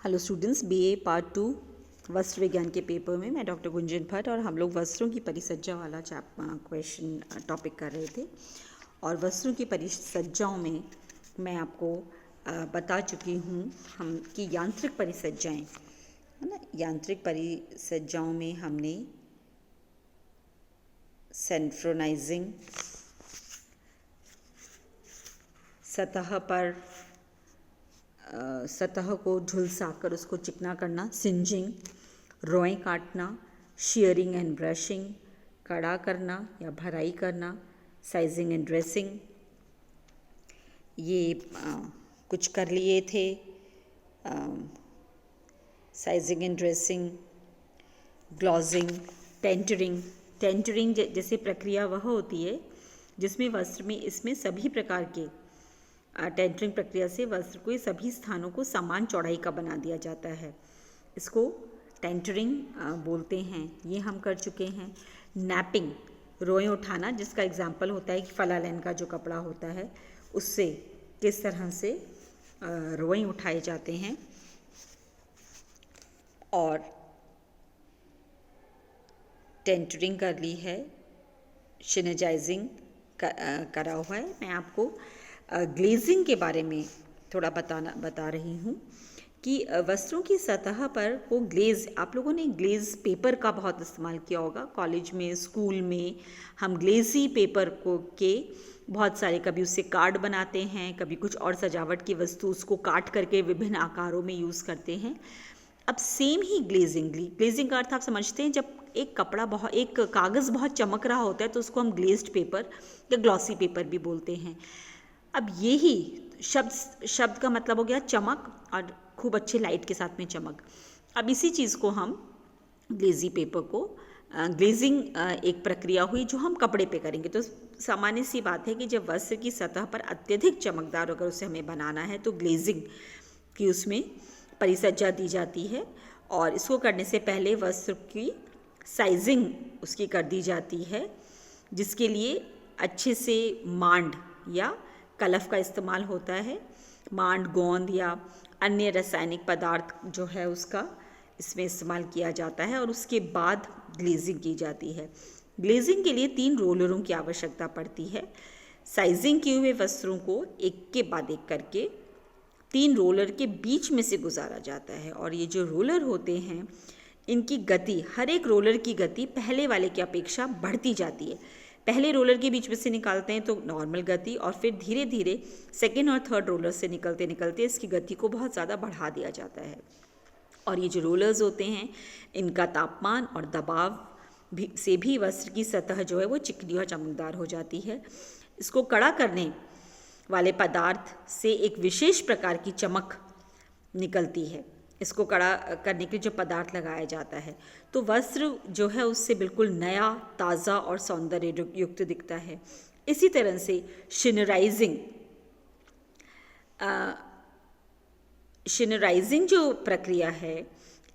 Hello students, BA part 2 वस्त्र विज्ञान के पेपर में मैं डॉक्टर गुंजन भट्ट और हम लोग वस्त्रों की परिसज्जा वाला क्वेश्चन टॉपिक कर रहे थे। और वस्त्रों की परिसज्जाओं में मैं आपको बता चुकी हूँ हम कि यांत्रिक परिसज्जाएं, है ना। यांत्रिक परिसज्जाओं में हमने सिंक्रोनाइजिंग, सतह को झुलसाकर उसको चिकना करना, सिंजिंग, रोएं काटना, शीयरिंग एंड ब्रशिंग, कड़ा करना या भराई करना, साइजिंग एंड ड्रेसिंग, ये कुछ कर लिए थे। साइजिंग एंड ड्रेसिंग, ग्लॉजिंग, टेंटरिंग जैसे प्रक्रिया वह होती है जिसमें वस्त्र में इसमें सभी प्रकार के टेंटरिंग प्रक्रिया से वस्त्र को सभी स्थानों को समान चौड़ाई का बना दिया जाता है। इसको टेंटरिंग बोलते हैं। ये हम कर चुके हैं। नैपिंग, रोएं उठाना, जिसका एग्जाम्पल होता है कि फलालैन का जो कपड़ा होता है उससे किस तरह से रोएं उठाए जाते हैं। और टेंटरिंग कर ली है। शिनजाइजिंग करा हुआ है। मैं आपको ग्लेजिंग के बारे में थोड़ा बता रही हूँ कि वस्त्रों की सतह पर वो ग्लेज, आप लोगों ने ग्लेज पेपर का बहुत इस्तेमाल किया होगा कॉलेज में, स्कूल में। हम ग्लेजी पेपर को के बहुत सारे, कभी उससे कार्ड बनाते हैं, कभी कुछ और सजावट की वस्तु उसको काट करके विभिन्न आकारों में यूज़ करते हैं। अब सेम ही ग्लेजिंग का अर्थ आप समझते हैं, जब एक कागज़ बहुत चमक रहा होता है तो उसको हम ग्लेज्ड पेपर या ग्लॉसी पेपर भी बोलते हैं। अब यही शब्द का मतलब हो गया चमक, और खूब अच्छे लाइट के साथ में चमक। अब इसी चीज़ को हम ग्लेजिंग एक प्रक्रिया हुई जो हम कपड़े पे करेंगे। तो सामान्य सी बात है कि जब वस्त्र की सतह पर अत्यधिक चमकदार अगर उसे हमें बनाना है तो ग्लेजिंग की उसमें परिसज्जा दी जाती है। और इसको करने से पहले वस्त्र की साइजिंग उसकी कर दी जाती है, जिसके लिए अच्छे से मांड या कलफ का इस्तेमाल होता है। मांड, गोंद या अन्य रासायनिक पदार्थ जो है उसका इसमें इस्तेमाल किया जाता है और उसके बाद ग्लेजिंग की जाती है। ग्लेजिंग के लिए 3 रोलरों की आवश्यकता पड़ती है। साइजिंग किए हुए वस्त्रों को एक के बाद एक करके 3 रोलर के बीच में से गुजारा जाता है। और ये जो रोलर होते हैं इनकी गति, हर एक रोलर की गति पहले वाले की अपेक्षा बढ़ती जाती है। पहले रोलर के बीच में से निकालते हैं तो नॉर्मल गति, और फिर धीरे धीरे सेकेंड और थर्ड रोलर से निकलते निकलते इसकी गति को बहुत ज़्यादा बढ़ा दिया जाता है। और ये जो रोलर्स होते हैं इनका तापमान और दबाव से भी वस्त्र की सतह जो है वो चिकनी और चमकदार हो जाती है। इसको कड़ा करने वाले पदार्थ से एक विशेष प्रकार की चमक निकलती है। इसको कड़ा करने के लिए जो पदार्थ लगाया जाता है तो वस्त्र जो है उससे बिल्कुल नया, ताज़ा और सौंदर्य युक्त दिखता है। इसी तरह से शिनराइजिंग जो प्रक्रिया है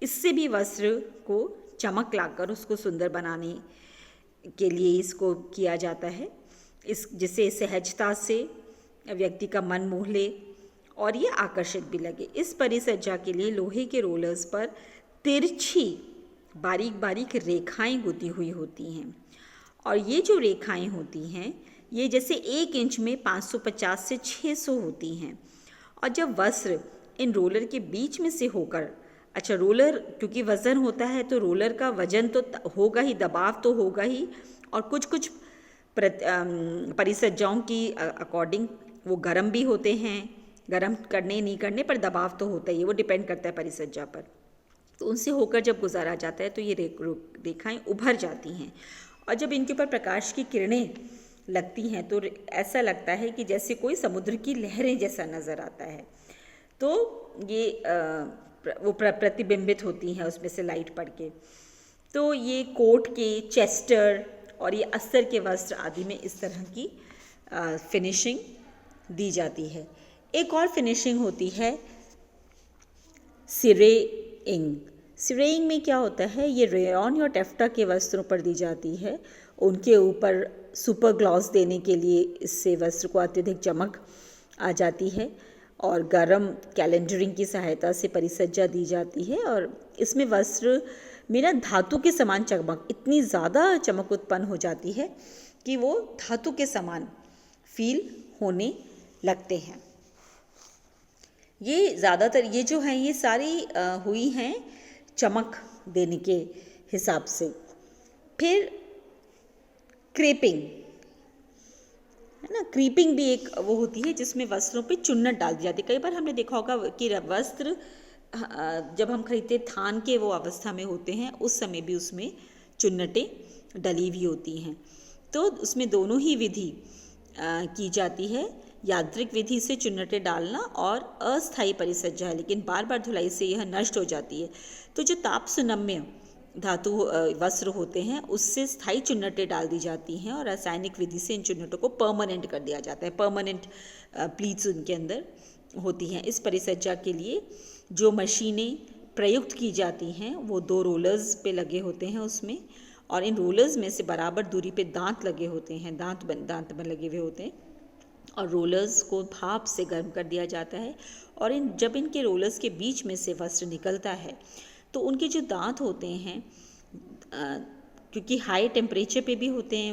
इससे भी वस्त्र को चमक लाकर उसको सुंदर बनाने के लिए इसको किया जाता है, जिससे सहजता से व्यक्ति का मन मोह ले और ये आकर्षक भी लगे। इस परिसज्जा के लिए लोहे के रोलर्स पर तिरछी बारीक बारीक रेखाएं गुथी हुई होती हैं। और ये जो रेखाएं होती हैं ये जैसे 1 इंच में 550 से 600 होती हैं। और जब वस्त्र इन रोलर के बीच में से होकर, रोलर क्योंकि वज़न होता है तो रोलर का वजन तो होगा ही, दबाव तो होगा ही, और कुछ परिसज्जाओं की अकॉर्डिंग वो गर्म भी होते हैं। गर्म करने नहीं करने पर दबाव तो होता ही है, वो डिपेंड करता है परिसज्जा पर। तो उनसे होकर जब गुजारा जाता है तो ये रेखाएं उभर जाती हैं। और जब इनके ऊपर प्रकाश की किरणें लगती हैं तो ऐसा लगता है कि जैसे कोई समुद्र की लहरें जैसा नज़र आता है। तो ये वो प्रतिबिंबित होती हैं उसमें से लाइट पड़ के। तो ये कोट के, चेस्टर और ये अस्तर के वस्त्र आदि में इस तरह की फिनिशिंग दी जाती है। एक और फिनिशिंग होती है सिरेइंग में क्या होता है, ये रेयॉन या टेफ्टा के वस्त्रों पर दी जाती है। उनके ऊपर सुपर ग्लॉस देने के लिए इससे वस्त्र को अत्यधिक चमक आ जाती है। और गर्म कैलेंडरिंग की सहायता से परिसज्जा दी जाती है। और इसमें वस्त्र में ना धातु के समान चमक, इतनी ज़्यादा चमक उत्पन्न हो जाती है कि वो धातु के समान फील होने लगते हैं। ये ज़्यादातर ये जो हैं ये सारी हुई हैं चमक देने के हिसाब से। फिर क्रेपिंग है ना, क्रीपिंग भी एक वो होती है जिसमें वस्त्रों पे चुन्नट डाल दी जाती है। कई बार हमने देखा होगा कि वस्त्र जब हम खरीदते थान के वो अवस्था में होते हैं उस समय भी उसमें चुन्नटें डली हुई होती हैं। तो उसमें दोनों ही विधि की जाती है, यांत्रिक विधि से चुन्नटें डालना और अस्थायी परिसज्जा है, लेकिन बार बार धुलाई से यह नष्ट हो जाती है। तो जो ताप सुनम्य धातु वस्त्र होते हैं उससे स्थायी चुन्नटें डाल दी जाती हैं और रासायनिक विधि से इन चुन्नटों को परमानेंट कर दिया जाता है। परमानेंट प्लीट्स उनके अंदर होती हैं। इस परिसज्जा के लिए जो मशीनें प्रयुक्त की जाती हैं वो 2 रोलर्स पे लगे होते हैं उसमें, और इन रोलर्स में से बराबर दूरी पे दांत लगे होते हैं, दांत में लगे हुए होते हैं, और रोलर्स को भाप से गर्म कर दिया जाता है। और जब इनके रोलर्स के बीच में से वस्त्र निकलता है तो उनके जो दांत होते हैं क्योंकि हाई टेम्परेचर पे भी होते हैं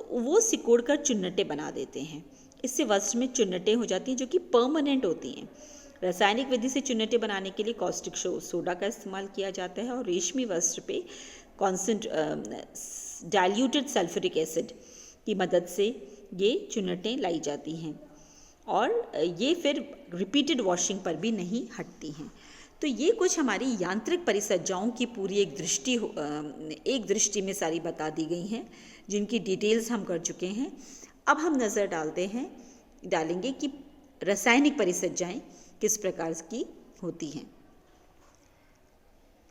वो सिकोड़ कर चुन्नटें बना देते हैं। इससे वस्त्र में चुन्नटें हो जाती हैं जो कि परमानेंट होती हैं। रासायनिक विधि से चुन्नटें बनाने के लिए कॉस्टिक सोडा का इस्तेमाल किया जाता है और रेशमी वस्त्र पे डाइल्यूटेड सल्फ्यूरिक एसिड की मदद से ये चुन्नटें लाई जाती हैं और ये फिर रिपीटेड वॉशिंग पर भी नहीं हटती हैं। तो ये कुछ हमारी यांत्रिक परिसज्जाओं की पूरी एक दृष्टि में सारी बता दी गई हैं जिनकी डिटेल्स हम कर चुके हैं। अब हम नज़र डालेंगे कि रासायनिक परिसज्जाएं किस प्रकार की होती हैं।